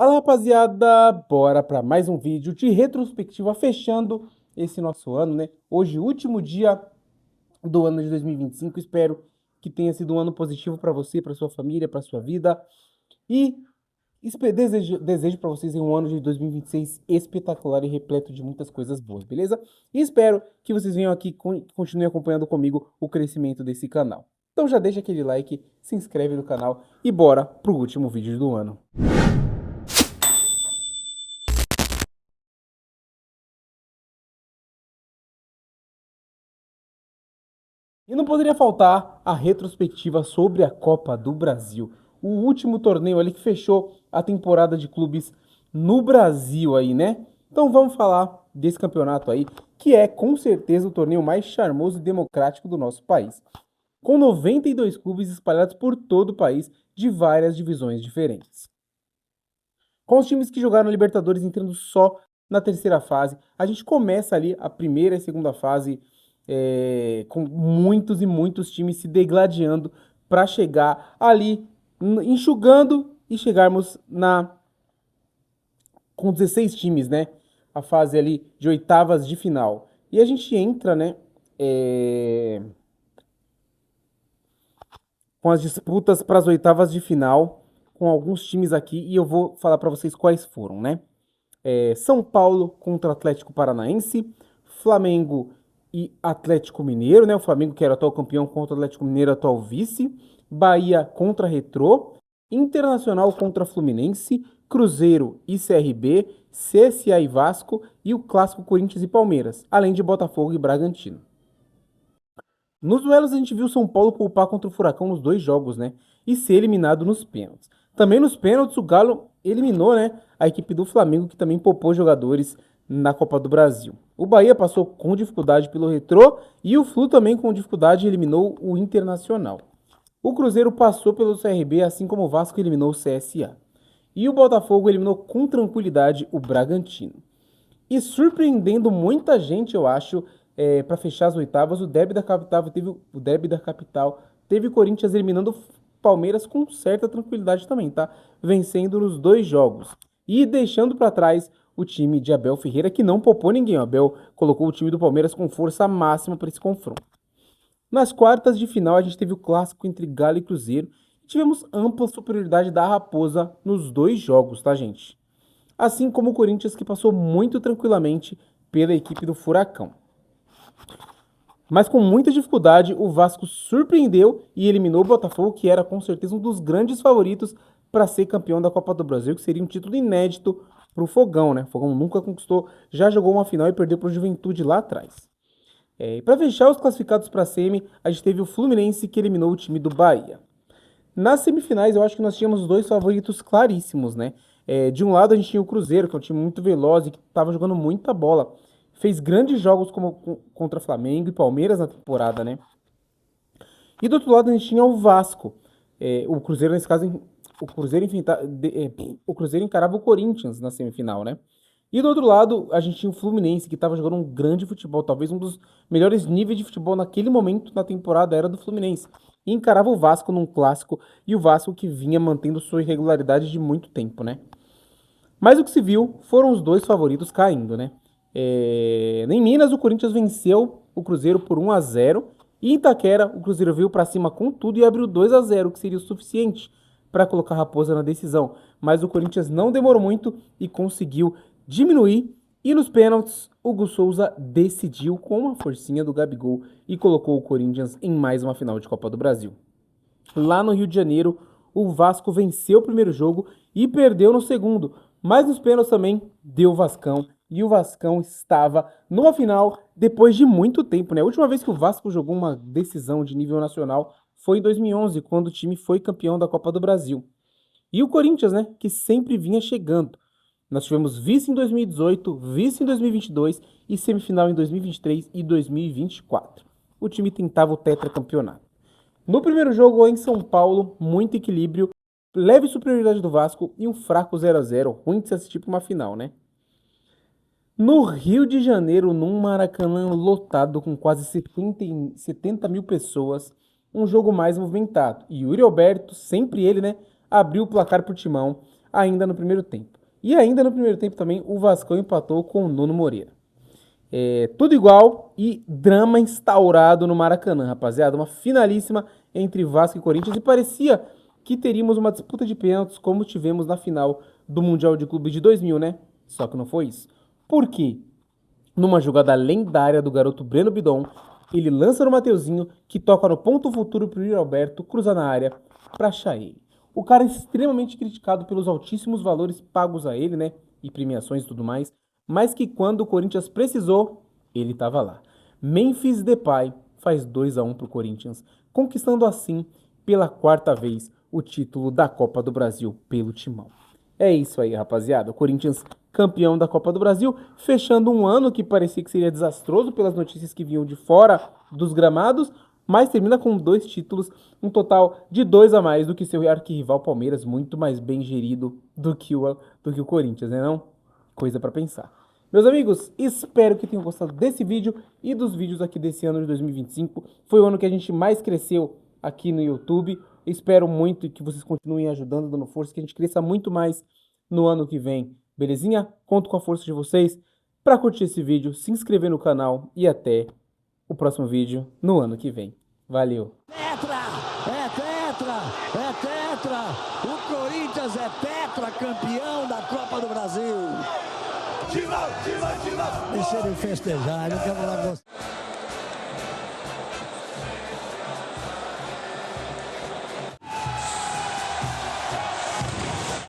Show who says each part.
Speaker 1: Fala, rapaziada, bora para mais um vídeo de retrospectiva fechando esse nosso ano, né? Hoje, último dia do ano de 2025. Espero que tenha sido um ano positivo para você, para sua família, para sua vida e desejo para vocês um ano de 2026 espetacular e repleto de muitas coisas boas, beleza? E espero que vocês venham aqui e continuem acompanhando comigo o crescimento desse canal. Então já deixa aquele like, se inscreve no canal e bora pro último vídeo do ano. E não poderia faltar a retrospectiva sobre a Copa do Brasil. O último torneio ali que fechou a temporada de clubes no Brasil aí, né? Então vamos falar desse campeonato aí, que é com certeza o torneio mais charmoso e democrático do nosso país. Com 92 clubes espalhados por todo o país, de várias divisões diferentes. Com os times que jogaram Libertadores entrando só na terceira fase, a gente começa ali a primeira e segunda fase com muitos e muitos times se degladiando para chegar ali, enxugando e chegarmos com 16 times, né? A fase ali de oitavas de final. E a gente entra, né? Com as disputas para as oitavas de final, com alguns times aqui, e eu vou falar para vocês quais foram, né? São Paulo contra Atlético Paranaense, Flamengo e Atlético Mineiro, né? O Flamengo que era atual campeão contra o Atlético Mineiro, atual vice. Bahia contra Retrô, Internacional contra Fluminense, Cruzeiro e CRB, CSA e Vasco e o clássico Corinthians e Palmeiras, além de Botafogo e Bragantino. Nos duelos a gente viu o São Paulo poupar contra o Furacão nos dois jogos, né? E ser eliminado nos pênaltis. Também nos pênaltis o Galo eliminou, né, a equipe do Flamengo, que também poupou jogadores na Copa do Brasil. O Bahia passou com dificuldade pelo Retrô e o Flu também com dificuldade eliminou o Internacional. O Cruzeiro passou pelo CRB, assim como o Vasco eliminou o CSA. E o Botafogo eliminou com tranquilidade o Bragantino. E surpreendendo muita gente, eu acho, para fechar as oitavas, o derby da capital teve o Corinthians eliminando o Palmeiras com certa tranquilidade também, tá? Vencendo nos dois jogos. E deixando para trás o time de Abel Ferreira, que não poupou ninguém. O Abel colocou o time do Palmeiras com força máxima para esse confronto. Nas quartas de final, a gente teve o clássico entre Galo e Cruzeiro. E tivemos ampla superioridade da Raposa nos dois jogos, tá, gente? Assim como o Corinthians, que passou muito tranquilamente pela equipe do Furacão. Mas com muita dificuldade, o Vasco surpreendeu e eliminou o Botafogo, que era com certeza um dos grandes favoritos para ser campeão da Copa do Brasil, que seria um título inédito para o Fogão, né? O Fogão nunca conquistou, já jogou uma final e perdeu para o Juventude lá atrás. E para fechar os classificados para a semi, a gente teve o Fluminense, que eliminou o time do Bahia. Nas semifinais, eu acho que nós tínhamos dois favoritos claríssimos, né? De um lado, a gente tinha o Cruzeiro, que é um time muito veloz e que estava jogando muita bola. Fez grandes jogos contra Flamengo e Palmeiras na temporada, né? E do outro lado, a gente tinha o Vasco. O Cruzeiro, nesse caso, o Cruzeiro encarava o Corinthians na semifinal, né? E do outro lado, a gente tinha o Fluminense, que estava jogando um grande futebol, talvez um dos melhores níveis de futebol naquele momento na temporada era do Fluminense. E encarava o Vasco num clássico, e o Vasco que vinha mantendo sua irregularidade de muito tempo, né? Mas o que se viu foram os dois favoritos caindo, né? Em Minas, o Corinthians venceu o Cruzeiro por 1-0. E em Itaquera, o Cruzeiro veio para cima com tudo e abriu 2-0, que seria o suficiente para colocar a Raposa na decisão. Mas o Corinthians não demorou muito e conseguiu diminuir. E nos pênaltis, o Hugo Souza decidiu com uma forcinha do Gabigol e colocou o Corinthians em mais uma final de Copa do Brasil. Lá no Rio de Janeiro, o Vasco venceu o primeiro jogo e perdeu no segundo, mas nos pênaltis também deu o Vascão. E o Vascão estava numa final depois de muito tempo, né? A última vez que o Vasco jogou uma decisão de nível nacional foi em 2011, quando o time foi campeão da Copa do Brasil. E o Corinthians, né, que sempre vinha chegando. Nós tivemos vice em 2018, vice em 2022 e semifinal em 2023 e 2024. O time tentava o tetracampeonato. No primeiro jogo em São Paulo, muito equilíbrio, leve superioridade do Vasco e um fraco 0-0, ruim de se assistir para uma final, né? No Rio de Janeiro, num Maracanã lotado com quase 70 mil pessoas, um jogo mais movimentado. E Yuri Alberto, sempre ele, né, abriu o placar pro Timão. ainda no primeiro tempo. E ainda no primeiro tempo também o Vascão empatou com o Nuno Moreira. Tudo igual e drama instaurado no Maracanã, rapaziada. Uma finalíssima entre Vasco e Corinthians e parecia que teríamos uma disputa de pênaltis como tivemos na final do Mundial de Clubes de 2000, né? Só que não foi isso. Por quê? Numa jogada lendária do garoto Breno Bidon, ele lança no Mateuzinho, que toca no ponto futuro pro Yuri Alberto, cruza na área pra achar ele. O cara é extremamente criticado pelos altíssimos valores pagos a ele, né? E premiações e tudo mais. Mas que quando o Corinthians precisou, ele tava lá. Memphis Depay faz 2-1 pro Corinthians, conquistando assim, pela quarta vez, o título da Copa do Brasil pelo Timão. É isso aí, rapaziada. O Corinthians campeão da Copa do Brasil, fechando um ano que parecia que seria desastroso pelas notícias que vinham de fora dos gramados, mas termina com 2 títulos, um total de 2 a mais do que seu arquirrival Palmeiras, muito mais bem gerido do que o Corinthians, né não? Coisa pra pensar. Meus amigos, espero que tenham gostado desse vídeo e dos vídeos aqui desse ano de 2025. Foi o ano que a gente mais cresceu aqui no YouTube. Espero muito que vocês continuem ajudando, dando força, que a gente cresça muito mais no ano que vem. Belezinha? Conto com a força de vocês para curtir esse vídeo, se inscrever no canal e até o próximo vídeo no ano que vem. Valeu!
Speaker 2: Tetra! É tetra! É tetra! O Corinthians é tetra campeão da Copa do Brasil! Deixa ele festejar, eu quero lá gostar.